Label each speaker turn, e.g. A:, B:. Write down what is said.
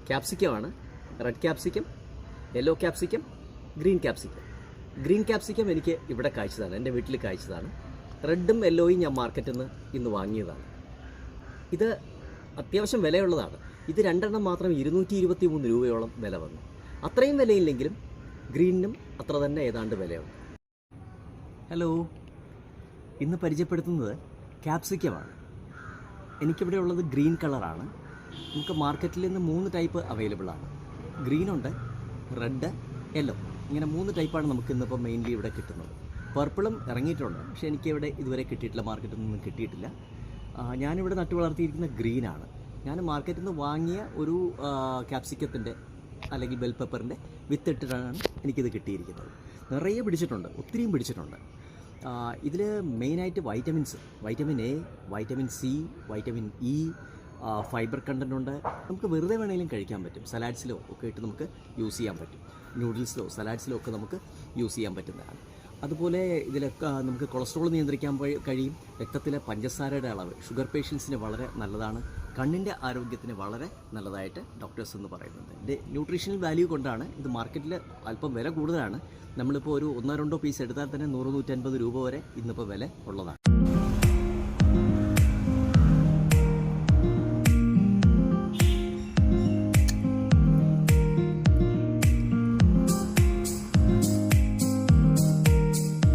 A: ക്യാപ്സിക്കമാണ്. Red capsicum, yellow capsicum, green capsicum. Green capsicum എനിക്ക് ഇവിടെ കായ്ച്ചതാണ്, എൻ്റെ വീട്ടിൽ കായ്ച്ചതാണ്. റെഡും യെല്ലോയും ഞാൻ മാർക്കറ്റിൽ നിന്ന് ഇന്ന് വാങ്ങിയതാണ്. ഇത് അത്യാവശ്യം വിലയുള്ളതാണ്. ഇത് രണ്ടെണ്ണം മാത്രം 223 രൂപയോളം വില വന്നു. അത്രയും വിലയില്ലെങ്കിലും ഗ്രീനിനും അത്ര തന്നെ ഏതാണ്ട് വിലയുണ്ട്. ഹലോ, ഇന്ന് പരിചയപ്പെടുത്തുന്നത് ക്യാപ്സിക്കമാണ്. എനിക്കിവിടെ ഉള്ളത് ഗ്രീൻ കളറാണ്. നമുക്ക് മാർക്കറ്റിൽ നിന്ന് 3 ടൈപ്പ് അവൈലബിൾ ആണ്. ഗ്രീനുണ്ട്, റെഡ്, യെല്ലോ, ഇങ്ങനെ 3 ടൈപ്പാണ് നമുക്ക് ഇന്നിപ്പോൾ മെയിൻലി ഇവിടെ കിട്ടുന്നത്. പർപ്പിളും ഇറങ്ങിയിട്ടുണ്ട്, പക്ഷേ എനിക്കിവിടെ ഇതുവരെ കിട്ടിയിട്ടില്ല, മാർക്കറ്റിൽ നിന്നും കിട്ടിയിട്ടില്ല. ഞാനിവിടെ നട്ടു വളർത്തിയിരിക്കുന്ന ഗ്രീനാണ്. ഞാൻ മാർക്കറ്റിൽ നിന്ന് വാങ്ങിയ ഒരു ക്യാപ്സിക്കത്തിൻ്റെ അല്ലെങ്കിൽ ബെൽ പെപ്പറിൻ്റെ വിത്തിട്ടിട്ടാണ് എനിക്കിത് കിട്ടിയിരിക്കുന്നത്. നിറയെ പിടിച്ചിട്ടുണ്ട്, ഒത്തിരിയും പിടിച്ചിട്ടുണ്ട്. ഇതിൽ മെയിനായിട്ട് vitamin A, vitamin C, vitamin E, fibre content ഉണ്ട്. നമുക്ക് വെറുതെ വേണമെങ്കിലും കഴിക്കാൻ പറ്റും. സലാഡ്സിലോ ഒക്കെ ഇട്ട് നമുക്ക് യൂസ് ചെയ്യാൻ പറ്റും. നൂഡിൽസിലോ സലാഡ്സിലോ ഒക്കെ നമുക്ക് യൂസ് ചെയ്യാൻ പറ്റുന്നതാണ്. അതുപോലെ ഇതിലൊക്കെ നമുക്ക് കൊളസ്ട്രോൾ നിയന്ത്രിക്കാൻ കഴിയും. രക്തത്തിലെ പഞ്ചസാരയുടെ അളവ് ഷുഗർ പേഷ്യൻസിന് വളരെ നല്ലതാണ്. കണ്ണിൻ്റെ ആരോഗ്യത്തിന് വളരെ നല്ലതായിട്ട് ഡോക്ടേഴ്സ് എന്ന് പറയുന്നുണ്ട്. ഇതിൻ്റെ ന്യൂട്രീഷണൽ വാല്യൂ കൊണ്ടാണ് ഇത് മാർക്കറ്റിൽ അല്പം വില കൂടുതലാണ്. നമ്മളിപ്പോൾ ഒരു 1-2 പീസ് എടുത്താൽ തന്നെ 100-150 രൂപ വരെ ഇന്നിപ്പോൾ വില ഉള്ളതാണ്.